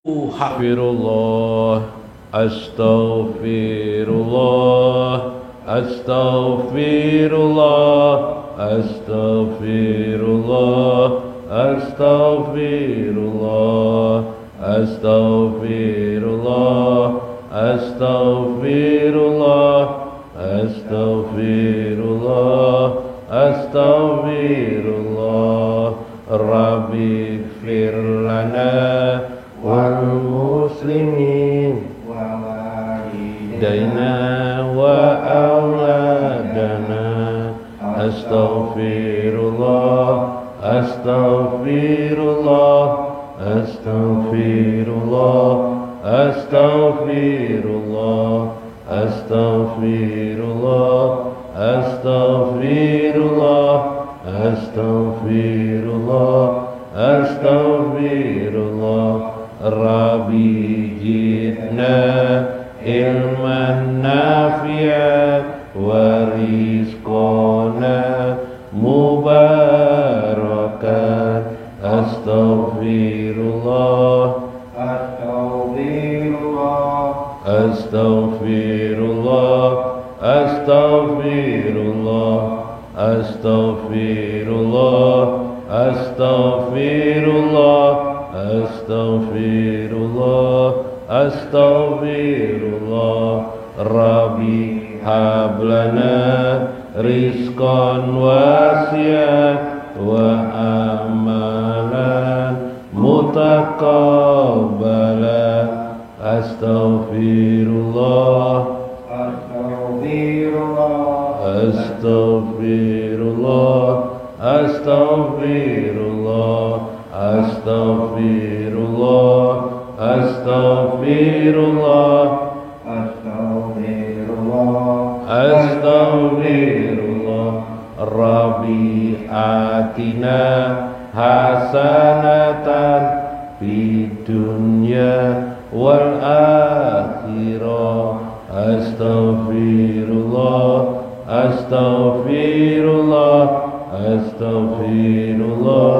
Astaghfirullah, astaghfirullah, astaghfirullah, astaghfirullah, astaghfirullah, astaghfirullah, astaghfirullah, astaghfirullah, astaghfirullah, Rabbi ighfir lana wal muslimin wa walidayna wa auladana. Astaghfirullah, astaghfirullah, astaghfirullah, astaghfirullah, astaghfirullah, astaghfirullah, astaghfirullah, astaghfirullah. Rabbi jidna ilman nafi'an wa rizqana mubarakan. Astaghfirullah, astaghfirullah, astaghfirullah, astaghfirullah, astaghfirullah, astaghfirullah, astaghfirullah, astaghfirullah. Rabbi hablana rizqan wasi'an wa amalan mutakabbalan. Astaghfirullah, astaghfirullah, astaghfirullah, astaghfirullah, astaghfirullah, astaghfirullah, astaghfirullah. Rabbi atina hasanatan fid dunya wal akhirah. Astaghfirullah, astaghfirullah, astaghfirullah,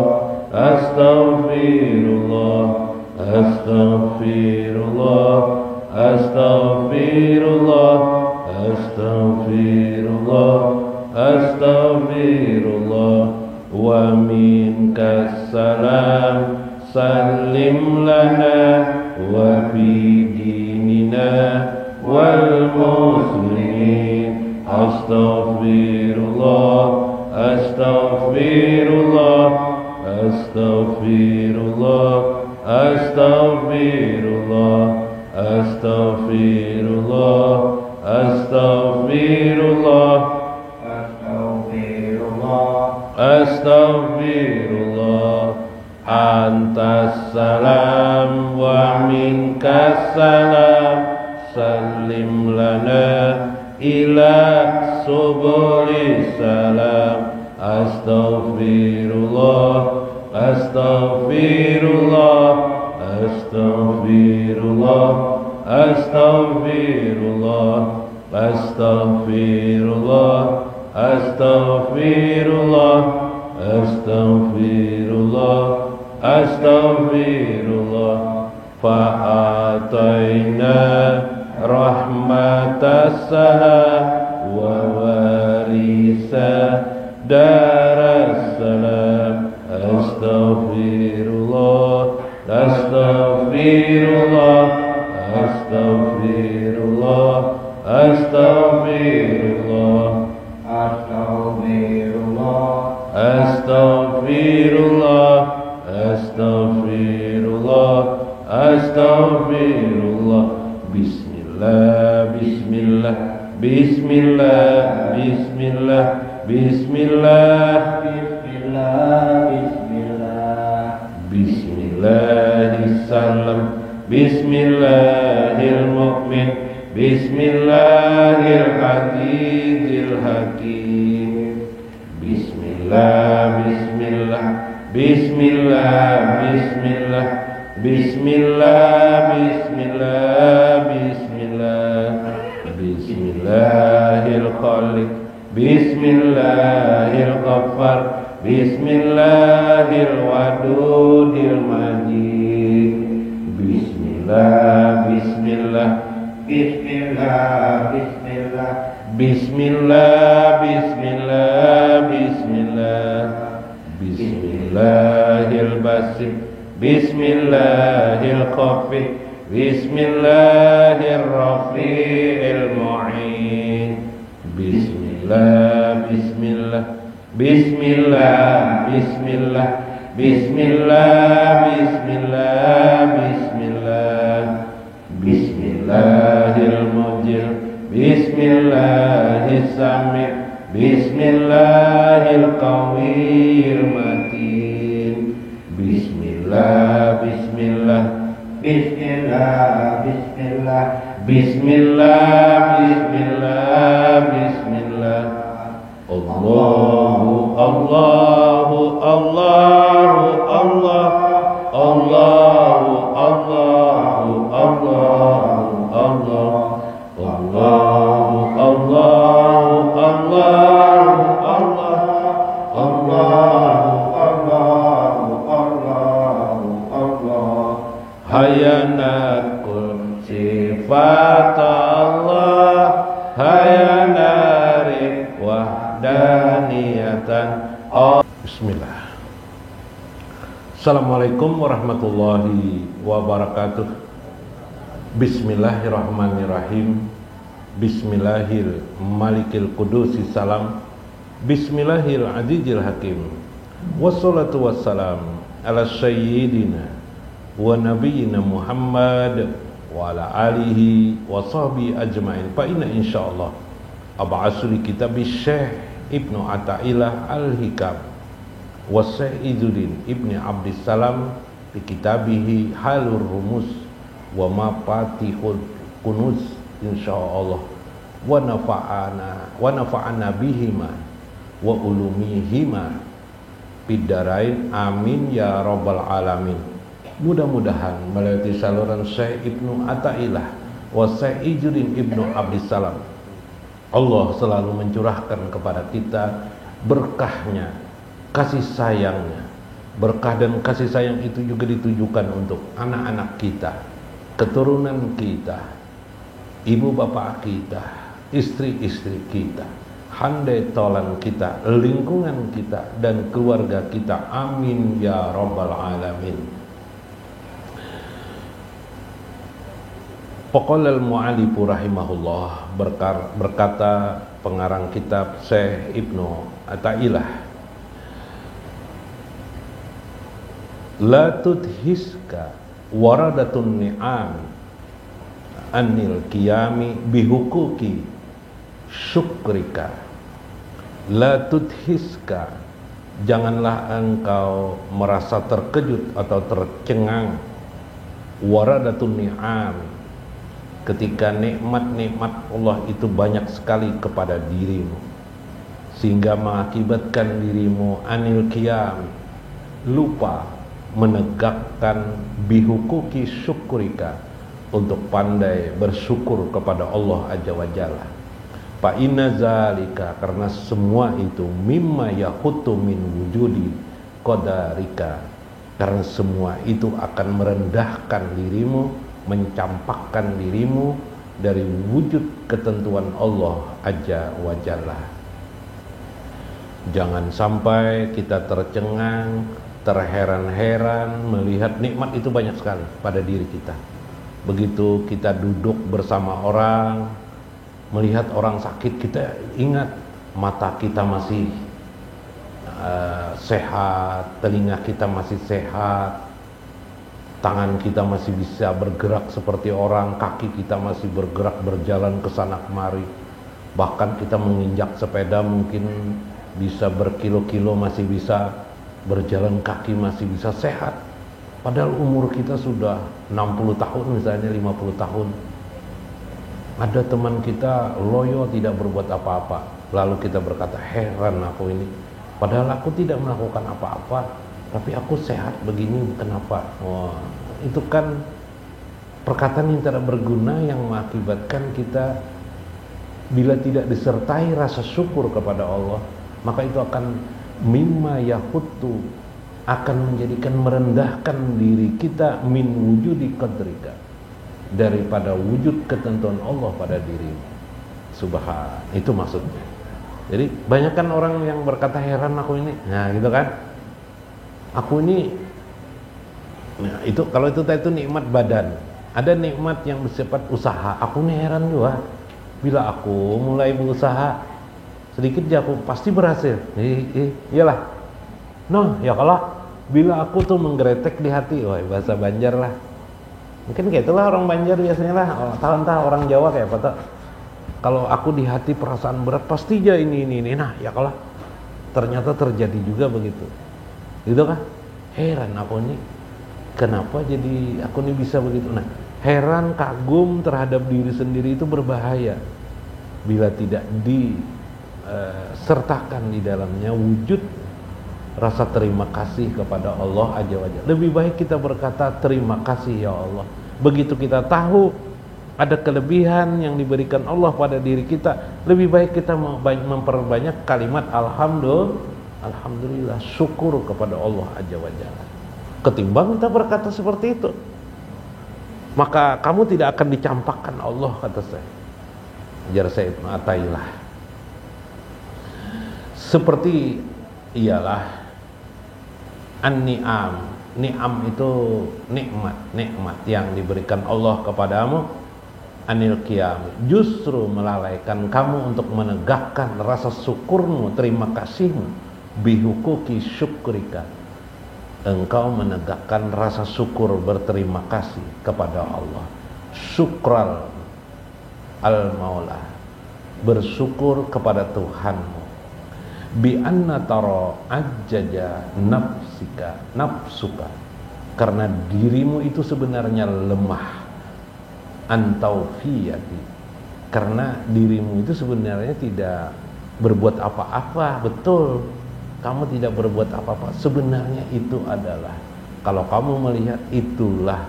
astaghfirullah, astaghfirullah, astaghfirullah, astaghfirullah, astaghfirullah. Wa minkas salam, sallim lana wa fi dinina wal muslimin. Astaghfirullah, astaghfirullah, astaghfirullah, astaghfirullah, astaghfirullah, astaghfirullah, astaghfirullah, astaghfirullah. Antas salam wa minkas salam, sallim lana ila subuli salam. Astaghfirullah, astaghfirullah, astaghfirullah, astaghfirullah, astaghfirullah, astaghfirullah, astaghfirullah, astaghfirullah. Fa'atayna rahmatas salam wa warisa daras salam. Astaghfirullah, astaghfirullah, astaghfirullah, astaghfirullah, astaghfirullah, astaghfirullah, astaghfirullah, astaghfirullah. Bismillah, bismillah, bismillah, bismillah, bismillah, bismillah, bismillah, bismillahirrahmanirrahim, bismillahirrahmanirrahim, bismillahirrahmanirrahim. Bismillah, bismillah, bismillah, bismillah, bismillah, bismillah, bismillah. Bismillahil khaliq, bismillahil ghaffar, bismillahil wadudil majid. Bismillah. Bismillah, Bismillah, Bismillah, Bismillah, Bismillah, Bismillah, Bismillah, Bismillahirbasim, Bismillahirkhafif, Bismillahirrafi'il mu'in. Bismillah, Bismillah, Bismillah, Bismillah, Bismillah, Bismillah, Bismillah, Bismillahirmujil, Bismillahissami', Bismillahilqawiyil matin. Bismillah, Bismillah, Bismillah, Bismillah, Bismillah, Bismillah, Bismillah. Allahu, Allahu, Allahu, Allah, Allahu, Allahu, Allahu, Allah, Allahu, Allahu, Allahu, Allah, Allahu, Allahu, Allahu, Allah. Hayanakul sifat Allah, hayanari wahdaniyatan. Bismillah. Assalamualaikum warahmatullahi wabarakatuh. Bismillahirrahmanirrahim. Bismillahil malikil kudusi salam. Bismillahil azizil hakim. Wassalatu wassalam ala sayyidina wa nabiyyina Muhammad wa ala alihi wa sahbihi ajma'in. Fa inna insyaallah ab'asul kitab Syekh Ibnu Athaillah Al-Hikam wa Syekh Izzuddin Ibni Abdissalam fi kitabihi Halur Rumus wa Mafatihul Kunuz insyaallah wa nafa'ana bihima wa ulumihima bidarain amin ya rabbal alamin. Mudah-mudahan melalui saluran Syekh Ibnu Athaillah wa Syekh Izzuddin Ibnu Abdissalam, Allah selalu mencurahkan kepada kita berkahnya, kasih sayangnya. Berkah dan kasih sayang itu juga ditujukan untuk anak-anak kita, keturunan kita, ibu bapak kita, istri-istri kita, handai tolan kita, lingkungan kita, dan keluarga kita. Amin ya rabbal alamin. Paqala al-mu'allifu rahimahullah, berkata pengarang kitab Syekh Ibnu Athaillah, la tudhiska waradatun ni'am anil qiyami bihuquqi syukrika. La tudhiska, janganlah engkau merasa terkejut atau tercengang, waradatun ni'am, ketika nikmat-nikmat Allah itu banyak sekali kepada dirimu, sehingga mengakibatkan dirimu anil qiyam, lupa menegakkan bihuquqi syukrika, untuk pandai bersyukur kepada Allah Azza wa Jalla. Fa inna zalika, karena semua itu mimma yahutu min wujudi qadarika, karena semua itu akan merendahkan dirimu, mencampakkan dirimu dari wujud ketentuan Allah Azza wa Jalla. Jangan sampai kita tercengang, terheran-heran melihat nikmat itu banyak sekali pada diri kita. Begitu kita duduk bersama orang, melihat orang sakit, kita ingat mata kita masih sehat, telinga kita masih sehat, tangan kita masih bisa bergerak seperti orang, kaki kita masih bergerak berjalan ke sana kemari, bahkan kita menginjak sepeda mungkin bisa berkilo-kilo, masih bisa berjalan kaki, masih bisa sehat. Padahal umur kita sudah 60 tahun misalnya, 50 tahun. Ada teman kita loyo tidak berbuat apa-apa, lalu kita berkata, heran aku ini, padahal aku tidak melakukan apa-apa, tapi aku sehat begini, kenapa? Wah, itu kan perkataan yang tidak berguna, yang mengakibatkan kita bila tidak disertai rasa syukur kepada Allah, maka itu akan mimma yahutu, akan menjadikan merendahkan diri kita min wujudi qadrika, daripada wujud ketentuan Allah pada dirimu. Subhan, itu maksudnya. Jadi banyak kan orang yang berkata, heran aku ini, nah gitu kan, aku ini, nah itu kalau itu nikmat badan. Ada nikmat yang bersifat usaha. Aku nih heran juga, bila aku mulai berusaha sedikit aja aku pasti berhasil. Iyalah. No, ya kalau bila aku tuh menggretek di hati, wah bahasa Banjar lah. Mungkin kayak itulah orang Banjar biasanya lah. Entah orang Jawa kayak apa tuh. Kalau aku di hati perasaan berat pasti aja ini. Nah, ya kalau ternyata terjadi juga begitu. Gitu kan? Heran aku nih. Kenapa jadi aku nih bisa begitu? Nah, heran, kagum terhadap diri sendiri itu berbahaya bila tidak disertakan di dalamnya wujud rasa terima kasih kepada Allah Azza wa Jalla. Lebih baik kita berkata terima kasih ya Allah. Begitu kita tahu ada kelebihan yang diberikan Allah pada diri kita, lebih baik kita memperbanyak kalimat alhamdulillah, syukur kepada Allah Azza wa Jalla, ketimbang kita berkata seperti itu. Maka kamu tidak akan dicampakkan Allah, kata saya. Ajar saya Ibnu Athaillah. Seperti ialah an-ni'am. Ni'am itu nikmat yang diberikan Allah kepadamu. Anil qiyam, justru melalaikan kamu untuk menegakkan rasa syukurmu, terima kasihmu. Bihukuki syukrika, engkau menegakkan rasa syukur berterima kasih kepada Allah. Syukral al-maula, bersyukur kepada Tuhanmu. Bi anna tara ajjaja nafsuka, karena dirimu itu sebenarnya lemah. Antaufiyati, karena dirimu itu sebenarnya tidak berbuat apa-apa. Betul, kamu tidak berbuat apa-apa. Sebenarnya itu adalah, kalau kamu melihat, itulah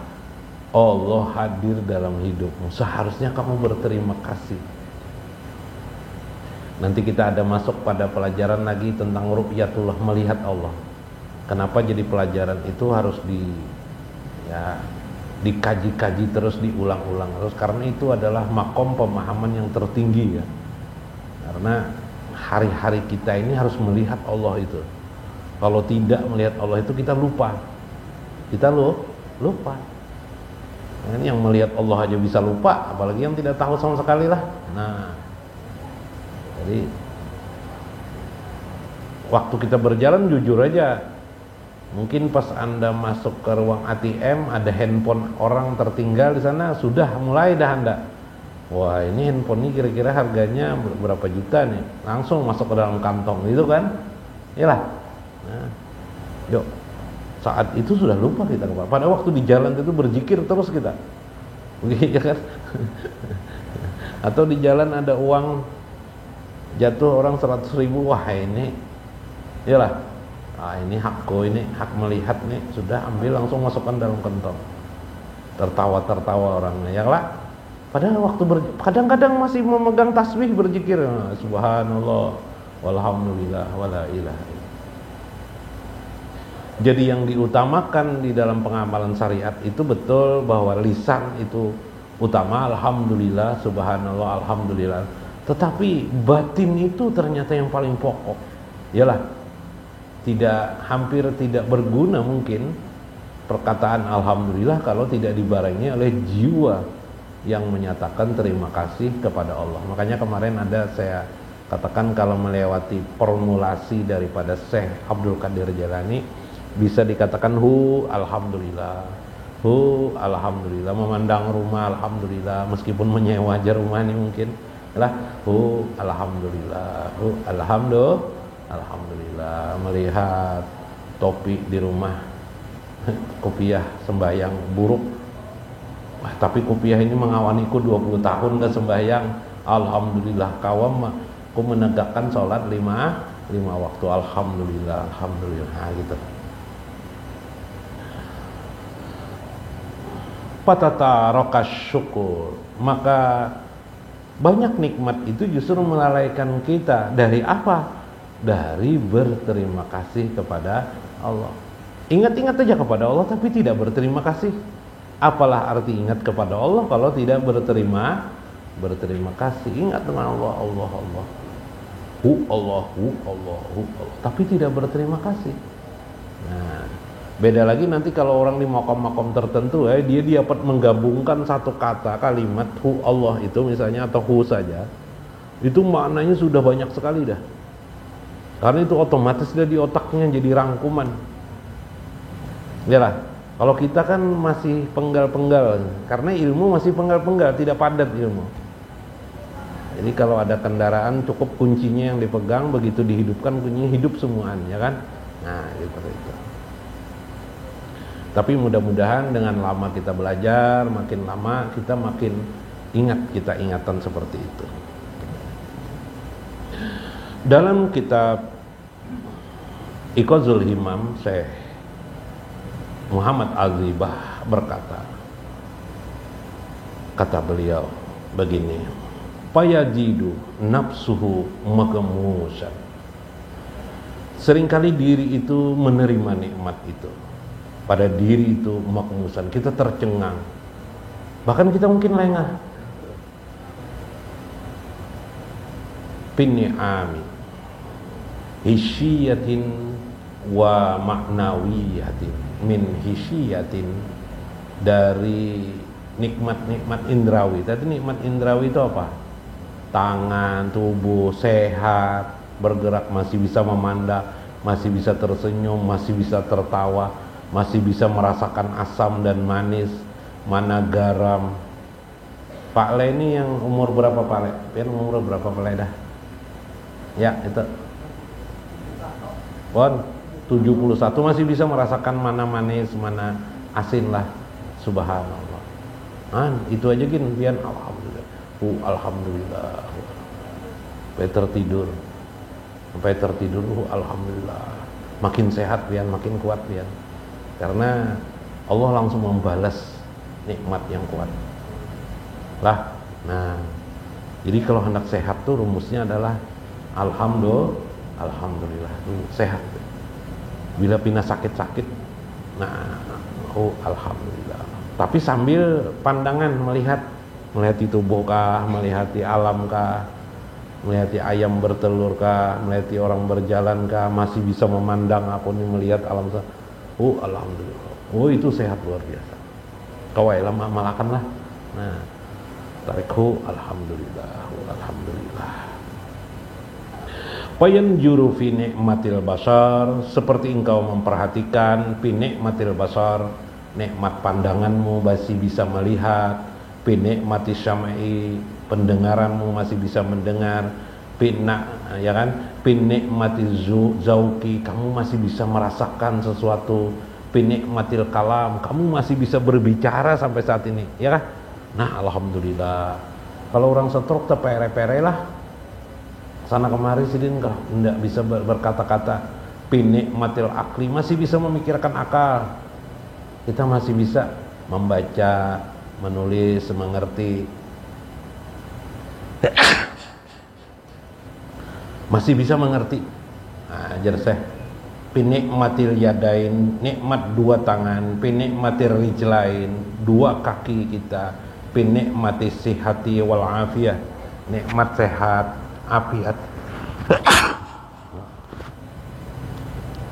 Allah hadir dalam hidupmu. Seharusnya kamu berterima kasih. Nanti kita ada masuk pada pelajaran lagi tentang ru'yatullah, melihat Allah. Kenapa jadi pelajaran itu harus dikaji-kaji terus, diulang-ulang terus, karena itu adalah makom pemahaman yang tertinggi ya. Karena hari-hari kita ini harus melihat Allah itu. Kalau tidak melihat Allah itu kita lupa. Kita lupa. Ini yang melihat Allah aja bisa lupa, apalagi yang tidak tahu sama sekali lah. Nah, jadi waktu kita berjalan jujur aja, mungkin pas Anda masuk ke ruang ATM ada handphone orang tertinggal di sana, sudah mulai dah Anda, wah ini handphone ini kira-kira harganya berapa juta nih, langsung masuk ke dalam kantong gitu kan. Iyalah. Nah, yuk, saat itu sudah lupa kita. Pada waktu di jalan itu berzikir terus kita, begitu kan? Atau di jalan ada uang jatuh orang 100.000, wah ini, iyalah. Ini hakku, ini hak melihat nih, sudah ambil langsung masukkan dalam kantong. Tertawa orangnya, ya lah. Padahal waktu kadang-kadang masih memegang tasbih berzikir, subhanallah, walhamdulillah, wala ilaha illallah. Jadi yang diutamakan di dalam pengamalan syariat itu betul bahwa lisan itu utama, alhamdulillah, subhanallah, alhamdulillah. Tetapi batin itu ternyata yang paling pokok. Yalah. Hampir tidak berguna mungkin perkataan alhamdulillah kalau tidak dibarengi oleh jiwa yang menyatakan terima kasih kepada Allah. Makanya kemarin ada saya katakan, kalau melewati formulasi daripada Syekh Abdul Qadir Jailani, bisa dikatakan alhamdulillah, alhamdulillah, memandang rumah alhamdulillah, meskipun menyewa aja rumah ini mungkin lah, alhamdulillah, alhamdulillah, melihat topi di rumah, kopiah sembahyang buruk, wah tapi kopiah ini mengawaniku 20 tahun gak sembahyang, alhamdulillah, kawam aku menegakkan sholat 5 waktu, alhamdulillah, nah gitu. Patatarokas syukur, maka banyak nikmat itu justru melalaikan kita dari apa? Dari berterima kasih kepada Allah. Ingat-ingat aja kepada Allah tapi tidak berterima kasih. Apalah arti ingat kepada Allah kalau tidak berterima kasih. Ingat dengan Allah, Allah, Allah. Allah, Allah, Allah. Tapi tidak berterima kasih. Nah, beda lagi nanti kalau orang di makom-makom tertentu dia dapat menggabungkan satu kata kalimat hu Allah itu misalnya atau hu saja. Itu maknanya sudah banyak sekali dah. Karena itu otomatis dia di otaknya jadi rangkuman. Yalah. Kalau kita kan masih penggal-penggal, karena ilmu masih penggal-penggal, tidak padat ilmu. Jadi kalau ada kendaraan cukup kuncinya yang dipegang, begitu dihidupkan kuncinya hidup semuaan, ya kan? Nah, seperti itu. Tapi mudah-mudahan dengan lama kita belajar, makin lama kita makin ingat kita ingatan seperti itu. Dalam kitab Iqazul Himam, Syekh Muhammad Al-Zibah berkata, kata beliau begini, fayajidu nafsuhu maghmusan. Seringkali diri itu menerima nikmat itu, pada diri itu maghmusan, kita tercengang, bahkan kita mungkin lengah. Pinni'ami hisyiyatin wa maknawiyatin, min hisyiyatin, dari nikmat-nikmat indrawi. Tadi nikmat indrawi itu apa? Tangan, tubuh sehat, bergerak, masih bisa memandang, masih bisa tersenyum, masih bisa tertawa, masih bisa merasakan asam dan manis, mana garam. Pak Le ini yang umur berapa Pak Le? Pian umur berapa Pak Le dah? Ya itu Pon 71 masih bisa merasakan mana manis, mana asin lah. Subhanallah. Itu aja gini pian alhamdulillah. Alhamdulillah. Sampai tertidur alhamdulillah. Makin sehat pian, makin kuat pian. Karena Allah langsung membalas nikmat yang kuat. Lah. Nah, jadi kalau hendak sehat tuh rumusnya adalah alhamdulillah sehat. Bila pina sakit-sakit, nah, alhamdulillah. Tapi sambil pandangan melihat tubuh kah, melihat alam kah, melihat ayam bertelur kah, melihat orang berjalan kah, masih bisa memandang aku nih melihat alam. Alhamdulillah. Itu sehat luar biasa. Kawai lama malakan lah. Nah, tarikhu alhamdulillah. Payan juru fi nikmatil basar, seperti engkau memperhatikan fi nikmatil basar, nikmat pandanganmu masih bisa melihat, fi nikmatis syam'i, pendengaranmu masih bisa mendengar, ya kan, fi nikmatiz zauqi, kamu masih bisa merasakan sesuatu, fi nikmatil kalam, kamu masih bisa berbicara sampai saat ini, ya kan? Nah, alhamdulillah. Kalau orang stroke terpere-pere lah, sana kemari sidin kah tidak bisa berkata-kata. Pinikmatil akli, masih bisa memikirkan akal, kita masih bisa membaca, menulis, mengerti, masih bisa mengerti. Nah, jerseh pinikmatil yadain, nikmat dua tangan, pinikmatil rijlain, dua kaki kita, pinikmatis sihati wal afiyah, nikmat sehat, afiat.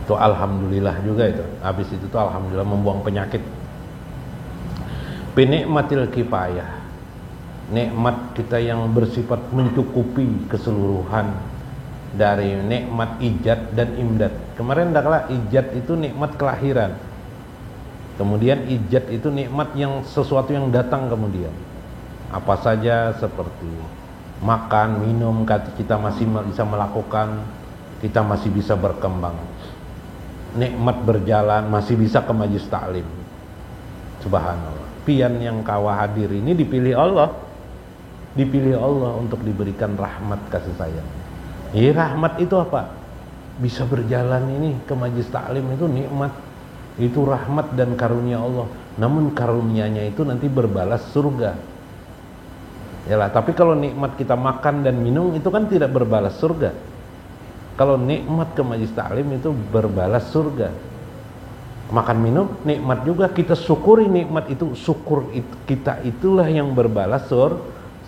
Itu alhamdulillah juga itu. Habis itu tuh alhamdulillah membuang penyakit. Binikmatil kifayah, nikmat kita yang bersifat mencukupi keseluruhan, dari nikmat ijad dan imdad. Kemarin adalah ijad itu nikmat kelahiran. Kemudian ijad itu nikmat yang sesuatu yang datang kemudian. Apa saja seperti makan, minum, kita masih bisa melakukan, kita masih bisa berkembang. Nikmat berjalan, masih bisa ke majlis taklim. Subhanallah. Pian yang kawa hadir ini dipilih Allah. Dipilih Allah untuk diberikan rahmat kasih sayang. Rahmat itu apa? Bisa berjalan ini ke majlis taklim itu nikmat. Itu rahmat dan karunia Allah. Namun karunianya itu nanti berbalas surga. Yalah, tapi kalau nikmat kita makan dan minum itu kan tidak berbalas surga. Kalau nikmat ke majlis taklim itu berbalas surga. Makan minum nikmat juga, kita syukuri nikmat itu. Syukur kita itulah yang berbalas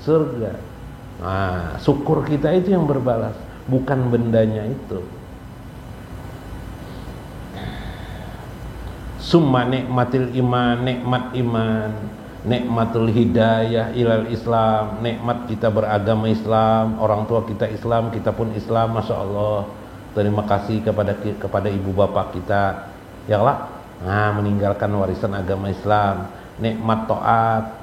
surga. Nah, syukur kita itu yang berbalas, bukan bendanya itu. Summa nikmatil iman, nikmat iman, nikmatul hidayah ilal Islam, nikmat kita beragama Islam, orang tua kita Islam, kita pun Islam, masya Allah. Terima kasih kepada ibu bapak kita, ya Allah, meninggalkan warisan agama Islam. Nikmat taat,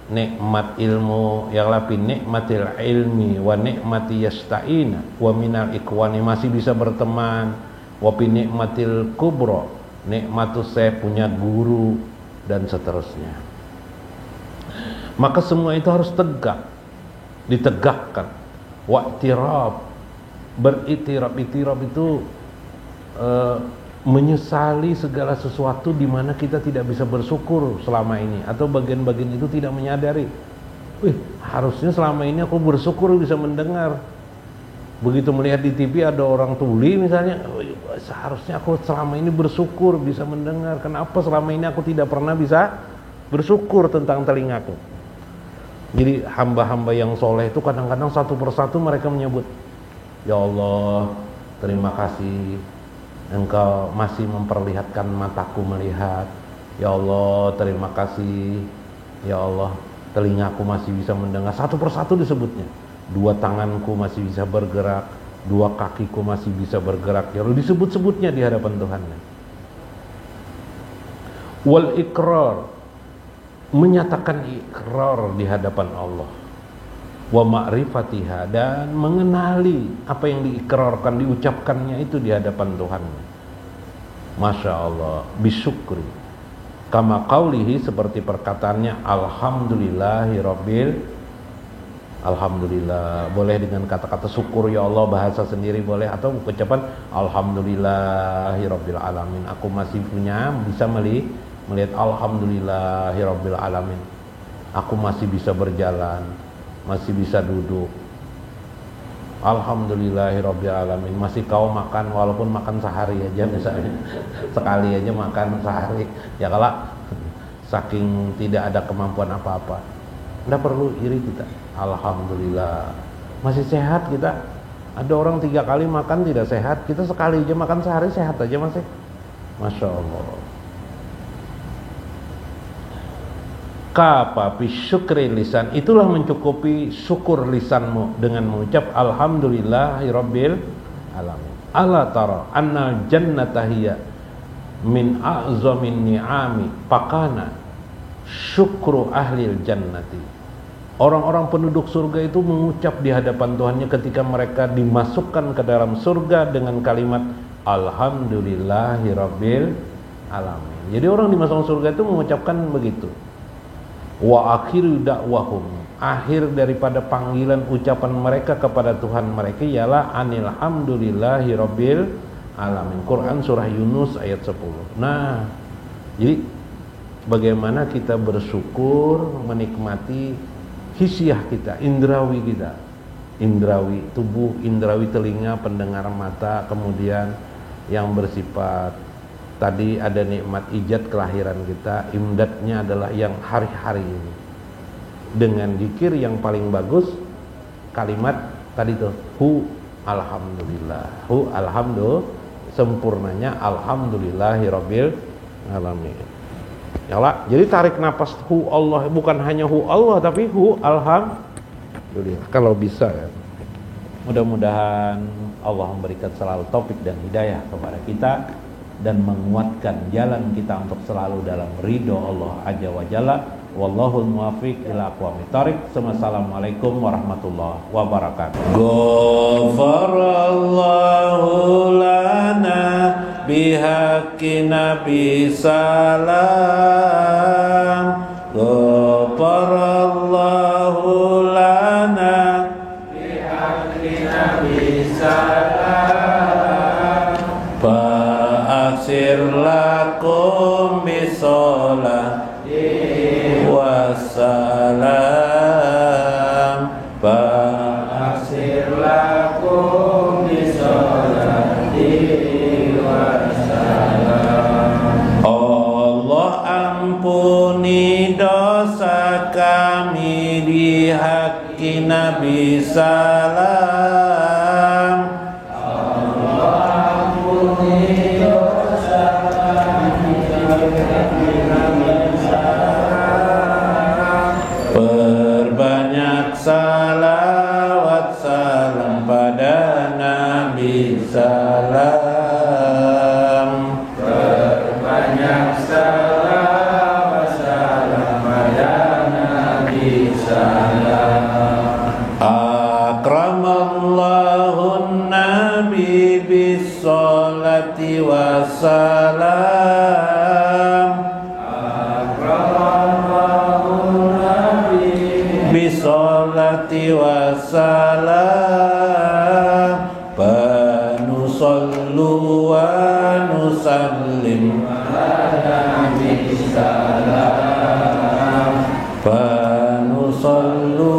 nikmat ilmu, ya Allah, bi nikmatil ilmi wa nikmati yasta'ina wa minal ikhwani, masih bisa berteman, wa bi nikmatil kubra, nikmatus saya punya guru, dan seterusnya. Maka semua itu harus tegak, ditegakkan. Wa'tirab, beritirab. Itirab itu menyesali segala sesuatu di mana kita tidak bisa bersyukur selama ini, atau bagian-bagian itu tidak menyadari. Harusnya selama ini aku bersyukur bisa mendengar. Begitu melihat di TV ada orang tuli misalnya, seharusnya aku selama ini bersyukur bisa mendengar. Kenapa selama ini aku tidak pernah bisa bersyukur tentang telingaku? Jadi hamba-hamba yang soleh itu kadang-kadang satu persatu mereka menyebut, ya Allah, terima kasih Engkau masih memperlihatkan mataku melihat. Ya Allah, terima kasih. Ya Allah, telingaku masih bisa mendengar. Satu persatu disebutnya. Dua tanganku masih bisa bergerak, dua kakiku masih bisa bergerak. Ya Allah, disebut-sebutnya di hadapan Tuhan. Wal ikrar, menyatakan ikrar di hadapan Allah. Wa ma'rifatiha, dan mengenali apa yang diikrarkan, diucapkannya itu di hadapan Tuhan. Masya Allah, bisyukri. Kama qaulihi, seperti perkataannya, alhamdulillahi rabbil. Alhamdulillah, boleh dengan kata-kata syukur ya Allah, bahasa sendiri boleh, atau ucapan alhamdulillahi rabbil alamin. Aku masih punya, bisa melihat alhamdulillahi rabbil alamin. Aku masih bisa berjalan, masih bisa duduk. Alhamdulillahi rabbil alamin. Masih kau makan, walaupun makan sehari aja misalnya. Sekali aja makan sehari. Ya kalau saking tidak ada kemampuan apa-apa, tidak perlu iri kita. Alhamdulillah, masih sehat kita. Ada orang 3 kali makan tidak sehat, kita sekali aja makan sehari sehat aja masih. Masya Allah. Kapa bisyukri lisan, itulah mencukupi syukur lisanmu dengan mengucap alhamdulillahirabbil alamin. Ala tara annal jannata hiya min a'zamin ni'ami pakana syukru ahlil jannati. Orang-orang penduduk surga itu mengucap di hadapan Tuhannya ketika mereka dimasukkan ke dalam surga dengan kalimat alhamdulillahirabbil alamin. Jadi orang dimasukkan surga itu mengucapkan begitu. Wa akhiru da'wahum, akhir daripada panggilan ucapan mereka kepada Tuhan mereka ialah anilhamdulillahirabbil alamin. Quran surah Yunus ayat 10. Nah, jadi bagaimana kita bersyukur, menikmati hisiah kita, indrawi kita, indrawi tubuh, indrawi telinga, pendengar mata, kemudian yang bersifat tadi ada nikmat ijad kelahiran kita, imdadnya adalah yang hari-hari ini dengan zikir yang paling bagus, kalimat tadi tuh hu alhamdulillah, hu alhamdulillah, sempurnanya alhamdulillahirabbil alamin. Ya Allah, jadi tarik nafas hu Allah, bukan hanya hu Allah tapi hu alhamdulillah kalau bisa ya. Mudah-mudahan Allah memberikan selalu taufik dan hidayah kepada kita dan menguatkan jalan kita untuk selalu dalam ridho Allah Azza wa Jalla. Wallahul muwaffiq ila aqwamit thoriq. Assalamualaikum warahmatullahi wabarakatuh. Ghafarallahu lana bihaqqi nabi salam. Ghafarallahu lana bihaqqi nabi salam. Fa'asir lakum bisolati wassalam. Fa'asir lakum bisolati wassalam. kami di haqqi Nabi salam. Perbanyak salawat salam pada Nabi salam. Perbanyak salawat salam pada Nabi salam. Akramallahu Nabi bis-sholati wassalam. Akramallahu Nabi bis-sholati wassalam. Panusallu wa nusallim ala Nabi salam. Panusallu